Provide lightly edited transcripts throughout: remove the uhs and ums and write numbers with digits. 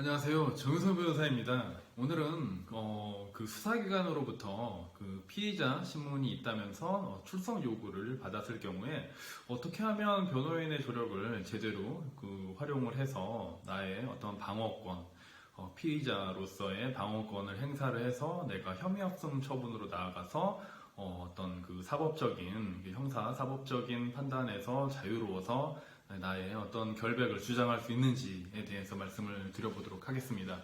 안녕하세요. 정윤석 변호사입니다. 오늘은 그 수사기관으로부터 그 피의자 신문이 있다면서 출석 요구를 받았을 경우에 어떻게 하면 변호인의 조력을 제대로 그 활용을 해서 나의 어떤 방어권, 피의자로서의 방어권을 행사를 해서 내가 혐의 없음 처분으로 나아가서 어떤 그 사법적인 형사 사법적인 판단에서 자유로워서 나의 어떤 결백을 주장할 수 있는지에 대해서 말씀을 드려보도록 하겠습니다.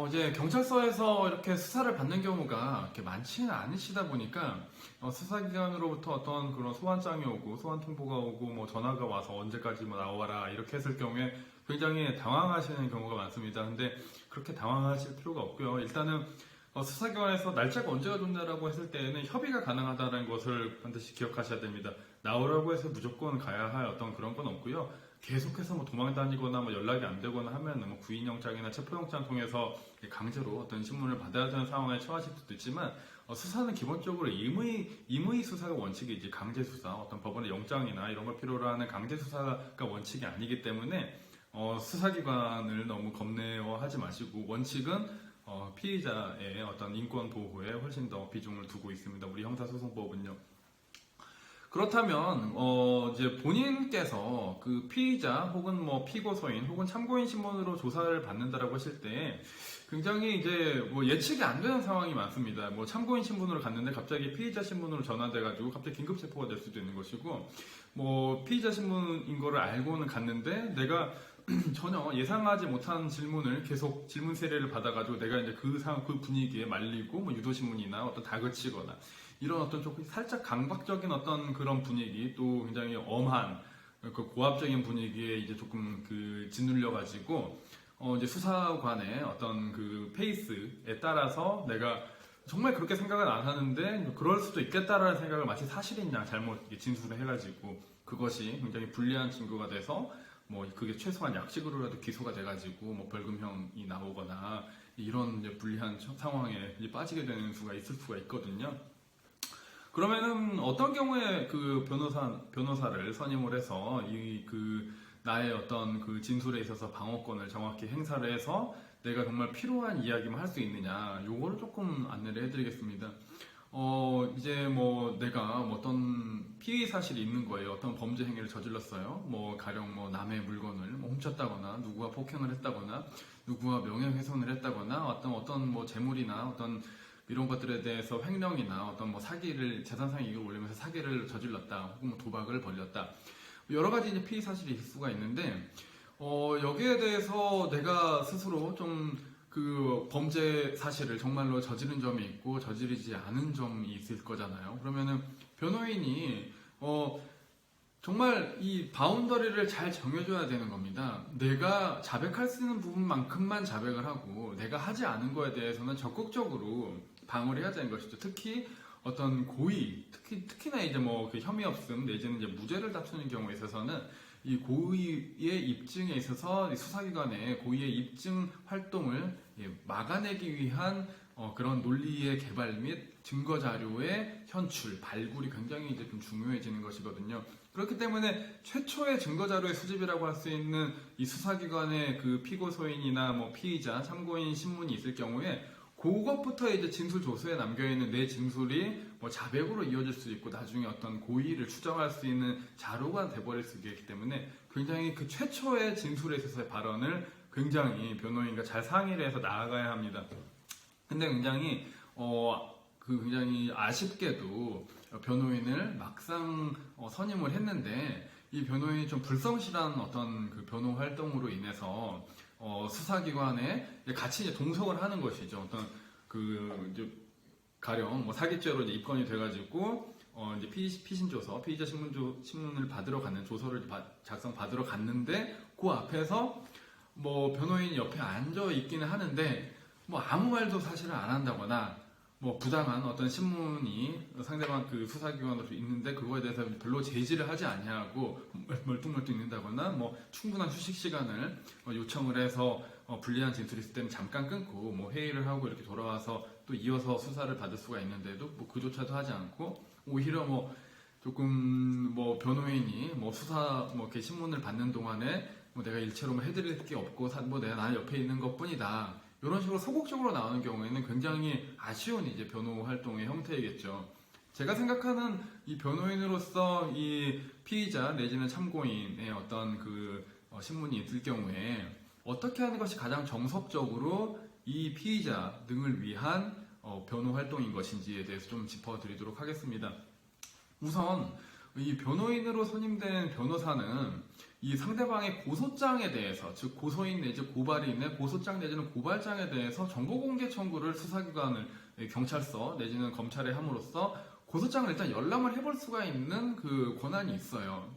이제 경찰서에서 이렇게 수사를 받는 경우가 이렇게 많지는 않으시다 보니까 수사기관으로부터 어떤 그런 소환장이 오고 소환 통보가 오고 뭐 전화가 와서 언제까지 뭐 나와라 이렇게 했을 경우에 굉장히 당황하시는 경우가 많습니다. 근데 그렇게 당황하실 필요가 없고요. 일단은 수사기관에서 날짜가 언제가 좋냐라고 했을 때에는 협의가 가능하다는 것을 반드시 기억하셔야 됩니다. 나오라고 해서 무조건 가야 할 어떤 그런 건 없고요. 계속해서 뭐 도망 다니거나 뭐 연락이 안 되거나 하면 뭐 구인영장이나 체포영장 통해서 강제로 어떤 신문을 받아야 되는 상황에 처하실 수도 있지만 수사는 기본적으로 임의 수사가 원칙이지 강제 수사, 어떤 법원의 영장이나 이런 걸 필요로 하는 강제 수사가 원칙이 아니기 때문에 수사기관을 너무 겁내어하지 마시고 원칙은 피의자의 어떤 인권 보호에 훨씬 더 비중을 두고 있습니다. 우리 형사소송법은요. 그렇다면 이제 본인께서 그 피의자 혹은 뭐 피고소인 혹은 참고인 신문으로 조사를 받는다라고 하실 때 굉장히 이제 뭐 예측이 안 되는 상황이 많습니다. 뭐 참고인 신분으로 갔는데 갑자기 피의자 신분으로 전환돼가지고 갑자기 긴급 체포가 될 수도 있는 것이고 뭐 피의자 신분인 거를 알고는 갔는데 내가 전혀 예상하지 못한 질문을 계속 질문 세례를 받아가지고 내가 이제 그 분위기에 말리고 뭐 유도신문이나 어떤 다그치거나 이런 어떤 조금 살짝 강박적인 어떤 그런 분위기 또 굉장히 엄한 그 고압적인 분위기에 이제 조금 그 짓눌려가지고 이제 수사관의 어떤 그 페이스에 따라서 내가 정말 그렇게 생각은 안 하는데 그럴 수도 있겠다라는 생각을 마치 사실이냐 잘못 진술을 해가지고 그것이 굉장히 불리한 증거가 돼서 뭐 그게 최소한 약식으로라도 기소가 돼가지고 뭐 벌금형이 나오거나 이런 이제 불리한 상황에 이제 빠지게 되는 수가 있을 수가 있거든요. 그러면은 어떤 경우에 그 변호사를 선임을 해서 이 그 나의 어떤 그 진술에 있어서 방어권을 정확히 행사를 해서 내가 정말 필요한 이야기만 할 수 있느냐 요거를 조금 안내를 해드리겠습니다. 이제 뭐 내가 뭐 어떤 피의 사실이 있는 거예요. 어떤 범죄 행위를 저질렀어요. 뭐 가령 뭐 남의 물건을 뭐 훔쳤다거나 누구와 폭행을 했다거나 누구와 명예훼손을 했다거나 어떤 뭐 재물이나 어떤 이런 것들에 대해서 횡령이나 어떤 뭐 사기를 재산상 이익을 올리면서 사기를 저질렀다 혹은 뭐 도박을 벌렸다 여러 가지 이제 피의 사실이 있을 수가 있는데 여기에 대해서 내가 스스로 좀 그 범죄 사실을 정말로 저지른 점이 있고 저지르지 않은 점이 있을 거잖아요. 그러면은 변호인이 정말 이 바운더리를 잘 정해줘야 되는 겁니다. 내가 자백할 수 있는 부분만큼만 자백을 하고 내가 하지 않은 거에 대해서는 적극적으로 방어를 해야 되는 것이죠. 특히 어떤 고의, 특히나 이제 뭐 그 혐의 없음 내지는 이제 무죄를 다투는 경우에 있어서는 이 고의의 입증에 있어서 수사기관의 고의의 입증 활동을 막아내기 위한 그런 논리의 개발 및 증거 자료의 현출, 발굴이 굉장히 이제 좀 중요해지는 것이거든요. 그렇기 때문에 최초의 증거 자료의 수집이라고 할 수 있는 이 수사기관의 그 피고소인이나 뭐 피의자, 참고인 신문이 있을 경우에 그것부터 이제 진술 조서에 남겨 있는 내 진술이 뭐 자백으로 이어질 수 있고 나중에 어떤 고의를 추정할 수 있는 자료가 돼버릴 수 있기 때문에 굉장히 그 최초의 진술에 있어서의 발언을 굉장히 변호인과 잘 상의를 해서 나아가야 합니다. 근데 굉장히 굉장히 아쉽게도 변호인을 막상 선임을 했는데 이 변호인이 좀 불성실한 어떤 그 변호 활동으로 인해서 수사기관에 같이 이제 동석을 하는 것이죠. 어떤 그 이제 가령 뭐 사기죄로 이제 입건이 돼가지고 이제 피신조서, 피의자 신문을 받으러 갔는 조서를 작성 받으러 갔는데 그 앞에서 뭐 변호인이 옆에 앉아 있기는 하는데 뭐 아무 말도 사실은 안 한다거나 뭐 부당한 어떤 신문이 상대방 그 수사기관으로 있는데 그거에 대해서 별로 제지를 하지 않냐고 멀뚱멀뚱 있는다거나 뭐 충분한 휴식 시간을 요청을 해서 불리한 진술이 있을 때는 잠깐 끊고 뭐 회의를 하고 이렇게 돌아와서 또 이어서 수사를 받을 수가 있는데도 뭐 그조차도 하지 않고 오히려 뭐 조금 뭐 변호인이 뭐 수사 뭐 이렇게 신문을 받는 동안에 뭐 내가 일체로 뭐 해드릴 게 없고 뭐 내가 나 옆에 있는 것뿐이다. 이런 식으로 소극적으로 나오는 경우에는 굉장히 아쉬운 이제 변호 활동의 형태이겠죠. 제가 생각하는 이 변호인으로서 이 피의자 내지는 참고인의 어떤 그 신문이 있을 경우에 어떻게 하는 것이 가장 정석적으로 이 피의자 등을 위한 변호 활동인 것인지에 대해서 좀 짚어드리도록 하겠습니다. 우선 이 변호인으로 선임된 변호사는 이 상대방의 고소장에 대해서, 즉 고소인 내지 고발이 있는 고소장 내지는 고발장에 대해서 정보공개 청구를 수사기관을 경찰서 내지는 검찰에 함으로써 고소장을 일단 열람을 해볼 수가 있는 그 권한이 있어요.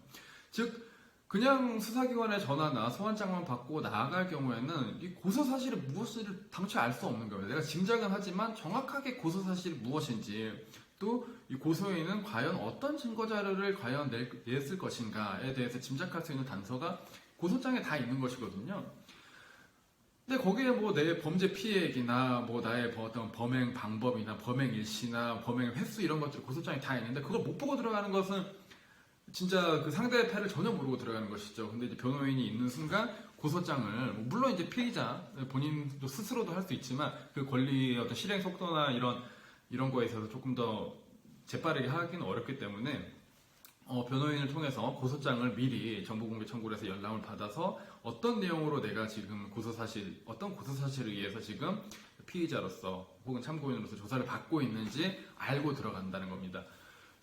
즉 그냥 수사기관의 전화나 소환장만 받고 나아갈 경우에는 이 고소사실이 무엇인지를 당최 알 수 없는 거예요. 내가 짐작은 하지만 정확하게 고소사실이 무엇인지, 또 이 고소인은 과연 어떤 증거자료를 과연 냈을 것인가에 대해서 짐작할 수 있는 단서가 고소장에 다 있는 것이거든요. 근데 거기에 뭐 내 범죄 피해액이나 뭐 나의 어떤 범행 방법이나 범행 일시나 범행 횟수 이런 것들이 고소장에 다 있는데 그걸 못 보고 들어가는 것은 진짜 그 상대의 패를 전혀 모르고 들어가는 것이죠. 근데 이제 변호인이 있는 순간 고소장을, 물론 이제 피의자 본인도 스스로도 할 수 있지만 그 권리의 어떤 실행 속도나 이런 거에 있어서 조금 더 재빠르게 하기는 어렵기 때문에 변호인을 통해서 고소장을 미리 정보공개 청구를 해서 열람을 받아서 어떤 내용으로 내가 지금 어떤 고소사실에 의해서 지금 피의자로서 혹은 참고인으로서 조사를 받고 있는지 알고 들어간다는 겁니다.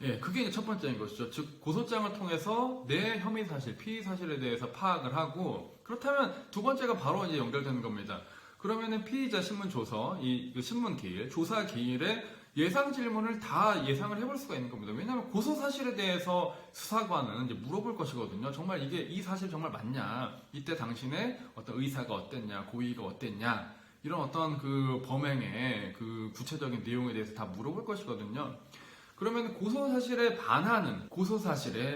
예, 그게 이제 첫 번째인 것이죠. 즉 고소장을 통해서 내 혐의 사실, 피의 사실에 대해서 파악을 하고, 그렇다면 두 번째가 바로 이제 연결되는 겁니다. 그러면은 피의자 신문 조서, 이 신문 기일, 조사 기일에 예상 질문을 다 예상을 해볼 수가 있는 겁니다. 왜냐하면 고소 사실에 대해서 수사관은 이제 물어볼 것이거든요. 정말 이 사실 정말 맞냐? 이때 당신의 어떤 의사가 어땠냐? 고의가 어땠냐? 이런 어떤 그 범행의 그 구체적인 내용에 대해서 다 물어볼 것이거든요. 그러면 고소사실에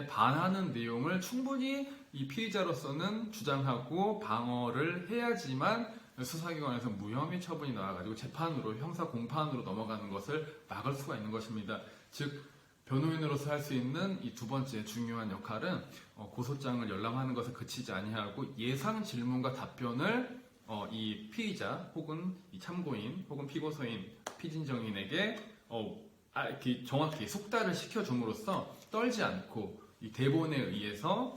반하는 내용을 충분히 이 피의자로서는 주장하고 방어를 해야지만 수사기관에서 무혐의 처분이 나와가지고 재판으로, 형사 공판으로 넘어가는 것을 막을 수가 있는 것입니다. 즉 변호인으로서 할 수 있는 이 두 번째 중요한 역할은 고소장을 열람하는 것에 그치지 아니하고 예상 질문과 답변을 이 피의자 혹은 이 참고인 혹은 피고소인, 피진정인에게 이렇게 정확히 속달을 시켜줌으로써 떨지 않고 이 대본에 의해서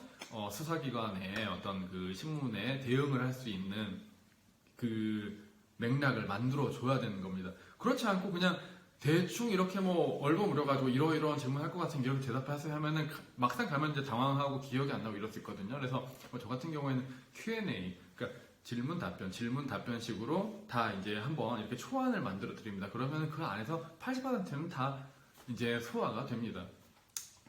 수사기관의 어떤 그 신문에 대응을 할 수 있는 그 맥락을 만들어 줘야 되는 겁니다. 그렇지 않고 그냥 대충 이렇게 뭐 얼버무려가지고 이러이러한 질문 할 것 같은 이렇게 대답하세요 하면은 막상 가면 이제 당황하고 기억이 안 나고 이럴 수 있거든요. 그래서 저 같은 경우에는 Q&A, 그러니까 질문 답변식으로 다 이제 한번 이렇게 초안을 만들어 드립니다. 그러면 그 안에서 80%는 다 이제 소화가 됩니다.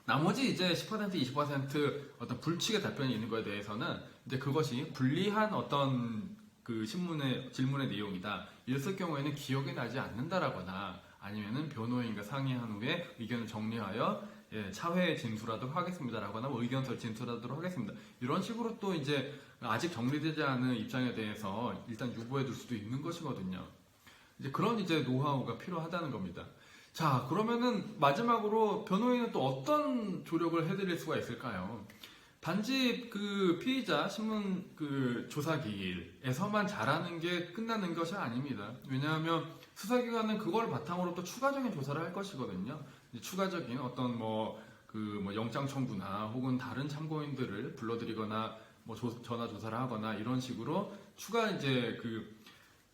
나머지 이제 10%, 20% 어떤 불치의 답변이 있는 거에 대해서는 이제 그것이 불리한 어떤 그 질문의 내용이다. 이랬을 경우에는 기억이 나지 않는다라거나 아니면은 변호인과 상의한 후에 의견을 정리하여 차회에 진술하도록 하겠습니다라거나 뭐 의견서 진술하도록 하겠습니다. 이런 식으로 또 이제 아직 정리되지 않은 입장에 대해서 일단 유보해 둘 수도 있는 것이거든요. 이제 그런 이제 노하우가 필요하다는 겁니다. 자, 그러면은 마지막으로 변호인은 또 어떤 조력을 해드릴 수가 있을까요? 단지 그 피의자 신문 그 조사 기일에서만 잘하는 게 끝나는 것이 아닙니다. 왜냐하면 수사기관은 그걸 바탕으로 또 추가적인 조사를 할 것이거든요. 추가적인 어떤 영장 청구나 혹은 다른 참고인들을 불러들이거나 뭐 전화 조사를 하거나 이런 식으로 추가 이제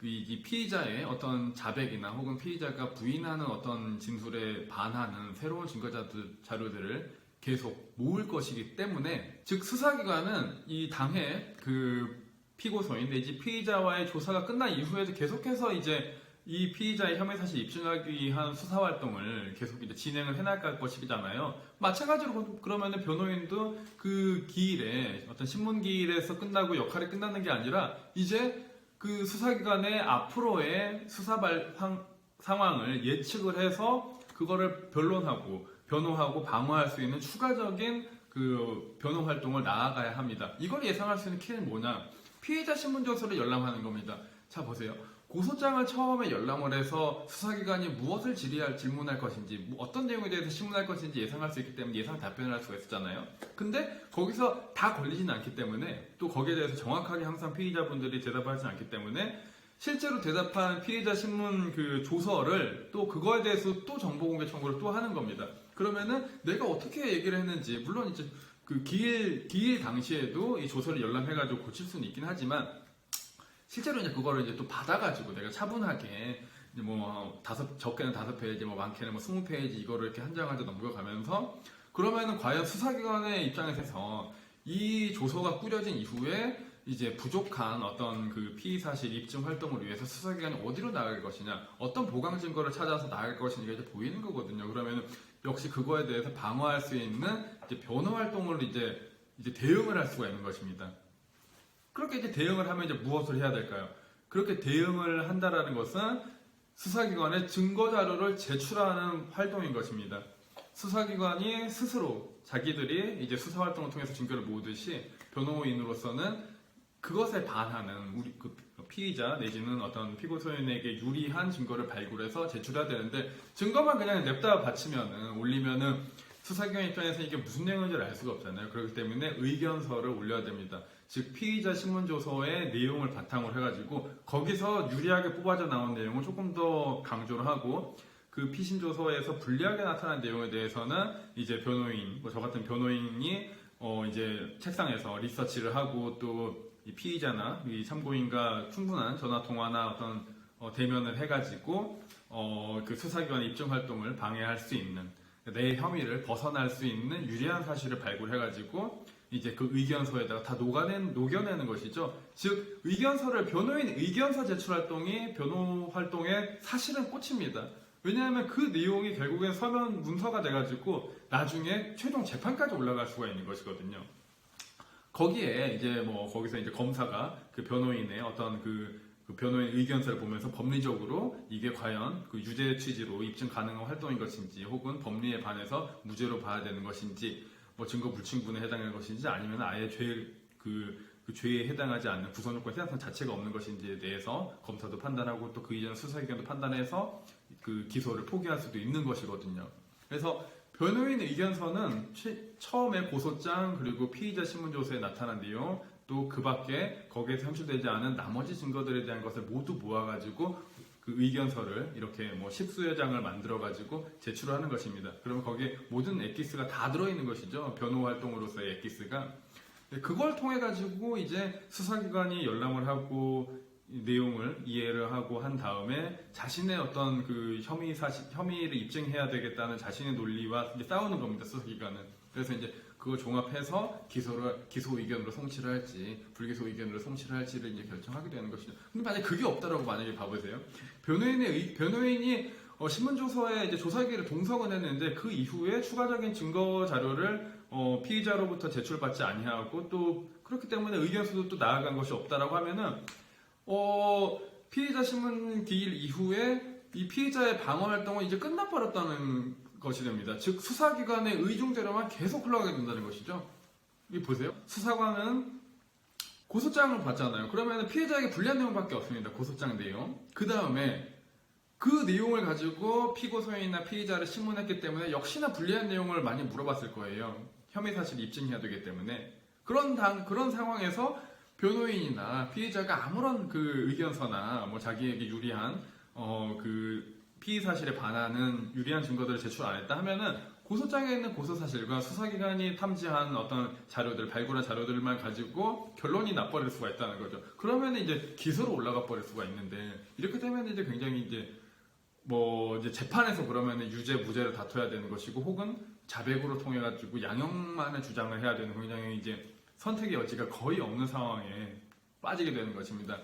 이 피의자의 어떤 자백이나 혹은 피의자가 부인하는 어떤 진술에 반하는 새로운 증거 자료들을 계속 모을 것이기 때문에, 즉 수사기관은 이 당해 그 피고소인 내지 피의자와의 조사가 끝난 이후에도 계속해서 이제 이 피의자의 혐의 사실 입증하기 위한 수사 활동을 계속 이제 진행을 해나갈 것이잖아요. 마찬가지로 그러면은 변호인도 그 기일에 어떤 신문 기일에서 끝나고 역할이 끝나는 게 아니라 이제 그 수사기관의 앞으로의 수사 상황을 예측을 해서 그거를 변호하고 방어할 수 있는 추가적인 그 변호 활동을 나아가야 합니다. 이걸 예상할 수 있는 키는 뭐냐? 피의자 신문 조서를 열람하는 겁니다. 자 보세요. 고소장을 처음에 열람을 해서 수사기관이 무엇을 질문할 것인지, 어떤 내용에 대해서 신문할 것인지 예상할 수 있기 때문에 예상 답변을 할 수가 있었잖아요. 근데 거기서 다 걸리지는 않기 때문에, 또 거기에 대해서 정확하게 항상 피의자분들이 대답하지 않기 때문에, 실제로 대답한 피의자 신문 그 조서를 또 그거에 대해서 또 정보공개 청구를 또 하는 겁니다. 그러면은 내가 어떻게 얘기를 했는지, 물론 이제 그 기일 당시에도 이 조서를 열람해가지고 고칠 수는 있긴 하지만, 실제로 이제 그거를 이제 또 받아가지고 내가 차분하게 이제 뭐 적게는 5페이지, 뭐 많게는 뭐 20페이지 이거를 이렇게 한 장 한 장 넘겨가면서, 그러면은 과연 수사기관의 입장에서 이 조서가 꾸려진 이후에 이제 부족한 어떤 그 피의 사실 입증 활동을 위해서 수사기관이 어디로 나갈 것이냐, 어떤 보강 증거를 찾아서 나갈 것이냐가 이제 보이는 거거든요. 그러면은 역시 그거에 대해서 방어할 수 있는 이제 변호 활동을 이제 대응을 할 수가 있는 것입니다. 그렇게 이제 대응을 하면 이제 무엇을 해야 될까요? 그렇게 대응을 한다라는 것은 수사기관에 증거 자료를 제출하는 활동인 것입니다. 수사기관이 스스로 자기들이 이제 수사 활동을 통해서 증거를 모으듯이 변호인으로서는 그것에 반하는 우리 그 피의자 내지는 어떤 피고 소인에게 유리한 증거를 발굴해서 제출해야 되는데, 증거만 그냥 냅다 바치면은 올리면은 수사기관 입장에서 이게 무슨 내용인지 알 수가 없잖아요. 그렇기 때문에 의견서를 올려야 됩니다. 즉 피의자 신문조서의 내용을 바탕으로 해가지고 거기서 유리하게 뽑아져 나온 내용을 조금 더 강조를 하고, 그 피신조서에서 불리하게 나타난 내용에 대해서는 이제 변호인, 뭐 저 같은 변호인이 이제 책상에서 리서치를 하고, 또 이 피의자나 이 참고인과 충분한 전화 통화나 어떤 대면을 해가지고 그 수사기관의 입증 활동을 방해할 수 있는, 내 혐의를 벗어날 수 있는 유리한 사실을 발굴해가지고 이제 그 의견서에다가 다 녹여내는 것이죠. 즉 의견서를, 변호인 의견서 제출 활동이 변호 활동의 사실은 꽃입니다. 왜냐하면 그 내용이 결국엔 서면 문서가 돼가지고 나중에 최종 재판까지 올라갈 수가 있는 것이거든요. 거기에 이제 뭐 거기서 이제 검사가 그 변호인의 어떤 그 변호인 의견서를 보면서 법리적으로 이게 과연 그 유죄 취지로 입증 가능한 활동인 것인지, 혹은 법리에 반해서 무죄로 봐야 되는 것인지, 뭐 증거 불충분에 해당하는 것인지, 아니면 아예 죄에 해당하지 않는 구성요건 해당성 자체가 없는 것인지에 대해서 검사도 판단하고, 또 그 이전 수사기관도 판단해서 그 기소를 포기할 수도 있는 것이거든요. 그래서 변호인 의견서는 처음에 고소장, 그리고 피의자 신문조서에 나타난 내용, 또 그 밖에 거기에 산출되지 않은 나머지 증거들에 대한 것을 모두 모아가지고 그 의견서를 이렇게 뭐 10수여 장을 만들어가지고 제출하는 것입니다. 그러면 거기에 모든 엑기스가 다 들어있는 것이죠. 변호 활동으로서의 엑기스가. 그걸 통해가지고 이제 수사기관이 열람을 하고 내용을 이해를 하고 한 다음에 자신의 어떤 그 혐의를 입증해야 되겠다는 자신의 논리와 이제 싸우는 겁니다, 수사기관은. 그래서 이제 그걸 종합해서 기소 의견으로 송치를 할지 불기소 의견으로 송치를 할지를 이제 결정하게 되는 것이죠. 근데 만약에 그게 없다라고 만약에 봐보세요. 변호인이 신문조서에 이제 조사기를 동석은 했는데 그 이후에 추가적인 증거 자료를 피의자로부터 제출받지 아니하고, 또 그렇기 때문에 의견서도 또 나아간 것이 없다라고 하면은 피의자 신문 기일 이후에 이 피의자의 방어 활동은 이제 끝나버렸다는 것이 됩니다. 즉 수사기관의 의중대로만 계속 흘러가게 된다는 것이죠. 이 보세요. 수사관은 고소장을 받잖아요. 그러면 피해자에게 불리한 내용밖에 없습니다. 고소장 내용. 그 다음에 그 내용을 가지고 피고소인이나 피의자를 신문했기 때문에 역시나 불리한 내용을 많이 물어봤을 거예요. 혐의 사실을 입증해야 되기 때문에. 그런 상황에서 변호인이나 피의자가 아무런 그 의견서나 뭐 자기에게 유리한 그 피의 사실에 반하는 유리한 증거들을 제출 안 했다 하면은 고소장에 있는 고소 사실과 수사기관이 탐지한 어떤 자료들, 발굴한 자료들만 가지고 결론이 나버릴 수가 있다는 거죠. 그러면 이제 기소로 올라가 버릴 수가 있는데, 이렇게 되면 이제 굉장히 이제 재판에서 그러면 유죄 무죄를 다퉈야 되는 것이고, 혹은 자백으로 통해 가지고 양형만의 주장을 해야 되는, 굉장히 이제 선택의 여지가 거의 없는 상황에 빠지게 되는 것입니다.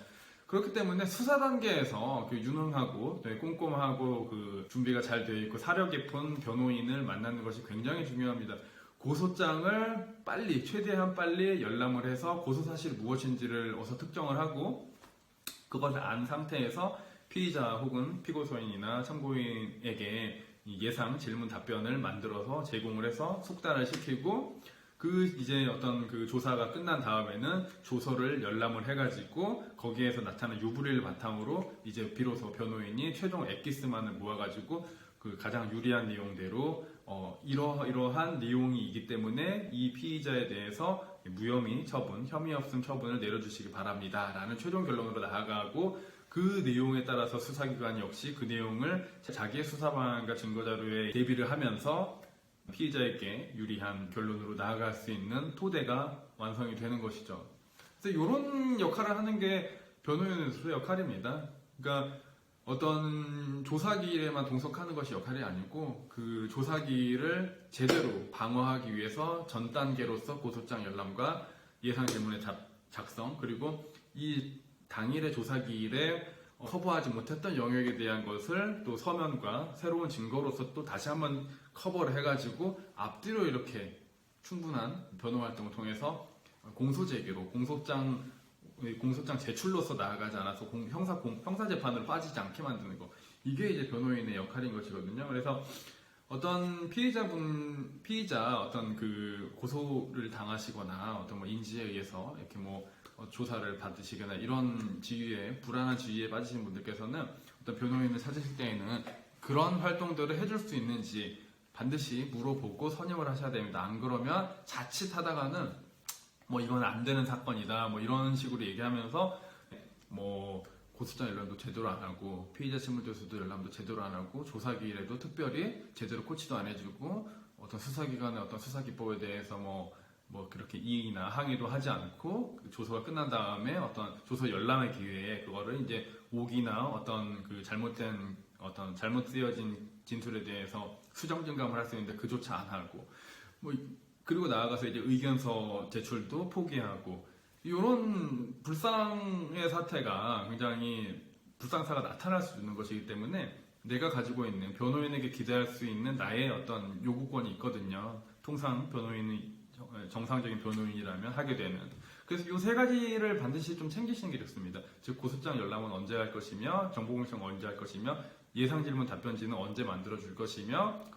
그렇기 때문에 수사 단계에서 그 유능하고 꼼꼼하고 그 준비가 잘 되어 있고 사려 깊은 변호인을 만나는 것이 굉장히 중요합니다. 고소장을 최대한 빨리 열람을 해서 고소 사실이 무엇인지를 어서 특정을 하고, 그것을 안 상태에서 피의자 혹은 피고소인이나 참고인에게 예상 질문 답변을 만들어서 제공을 해서 숙달을 시키고, 이제 어떤 그 조사가 끝난 다음에는 조서를 열람을 해가지고 거기에서 나타난 유불리를 바탕으로 이제 비로소 변호인이 최종 엑기스만을 모아가지고 그 가장 유리한 내용대로 이러한 내용이기 때문에 이 피의자에 대해서 무혐의 처분, 혐의 없음 처분을 내려주시기 바랍니다. 라는 최종 결론으로 나아가고 그 내용에 따라서 수사기관이 역시 그 내용을 자기의 수사 방안과 증거 자료에 대비를 하면서 피의자에게 유리한 결론으로 나아갈 수 있는 토대가 완성이 되는 것이죠. 그래서 이런 역할을 하는 게 변호인으로서의 역할입니다. 그러니까 어떤 조사기일에만 동석하는 것이 역할이 아니고 그 조사기일을 제대로 방어하기 위해서 전 단계로서 고소장 열람과 예상 질문의 작성 그리고 이 당일의 조사기일에 커버하지 못했던 영역에 대한 것을 또 서면과 새로운 증거로서 또 다시 한번 커버를 해가지고 앞뒤로 이렇게 충분한 변호 활동을 통해서 공소 제기로 공소장 제출로서 나아가지 않아서 형사 재판으로 빠지지 않게 만드는 거 이게 이제 변호인의 역할인 것이거든요. 그래서 어떤 피의자 어떤 그 고소를 당하시거나 어떤 뭐 인지에 의해서 이렇게 뭐 조사를 받으시거나 이런 불안한 지위에 빠지신 분들께서는 어떤 변호인을 찾으실 때에는 그런 활동들을 해줄 수 있는지 반드시 물어보고 선임을 하셔야 됩니다. 안 그러면 자칫하다가는 뭐 이건 안 되는 사건이다 뭐 이런 식으로 얘기하면서 뭐 고소장 열람도 제대로 안 하고 피의자 신문조서도 열람도 제대로 안 하고 조사기일에도 특별히 제대로 코치도 안 해주고 어떤 수사기관의 어떤 수사기법에 대해서 뭐 그렇게 이의나 항의도 하지 않고 그 조서가 끝난 다음에 어떤 조서 열람의 기회에 그거를 이제 오기나 어떤 그 잘못 쓰여진 진술에 대해서 수정 증감을 할 수 있는데 그조차 안 하고 그리고 나아가서 이제 의견서 제출도 포기하고 이런 불상의 사태가 굉장히 불상사가 나타날 수 있는 것이기 때문에 내가 가지고 있는 변호인에게 기대할 수 있는 나의 어떤 요구권이 있거든요. 통상 변호인이 정상적인 변호인이라면 하게 되는. 그래서 이 세 가지를 반드시 좀 챙기시는 게 좋습니다. 즉 고소장 열람은 언제 할 것이며 정보공시는 언제 할 것이며 예상질문 답변지는 언제 만들어 줄 것이며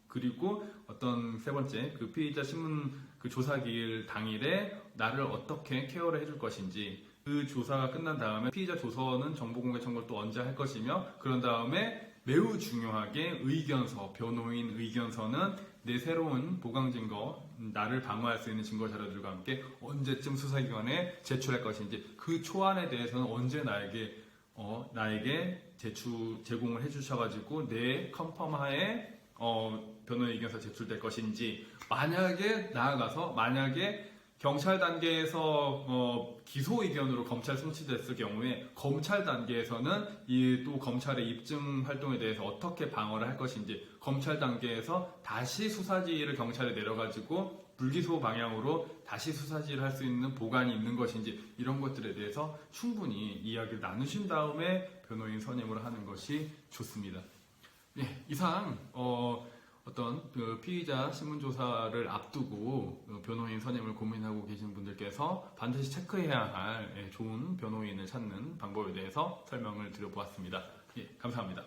그리고 어떤 세 번째 그 피의자 신문 그 조사기일 당일에 나를 어떻게 케어를 해줄 것인지 그 조사가 끝난 다음에 피의자 조서는 정보공개 청구를 또 언제 할 것이며 그런 다음에 매우 중요하게 의견서, 변호인 의견서는 내 새로운 보강 증거, 나를 방어할 수 있는 증거 자료들과 함께 언제쯤 수사기관에 제출할 것인지 그 초안에 대해서는 언제 나에게 제공을 해주셔가지고 내 컨펌하에 변호인 의견서 제출될 것인지 만약에 경찰 단계에서 기소 의견으로 검찰 송치됐을 경우에 검찰 단계에서는 또 검찰의 입증 활동에 대해서 어떻게 방어를 할 것인지 검찰 단계에서 다시 수사지휘를 경찰에 내려가지고 불기소 방향으로 다시 수사지휘를 할 수 있는 보관이 있는 것인지 이런 것들에 대해서 충분히 이야기를 나누신 다음에 변호인 선임을 하는 것이 좋습니다. 네, 이상 어떤 그 피의자 신문조사를 앞두고 변호인 선임을 고민하고 계신 분들께서 반드시 체크해야 할 좋은 변호인을 찾는 방법에 대해서 설명을 드려보았습니다. 예, 감사합니다.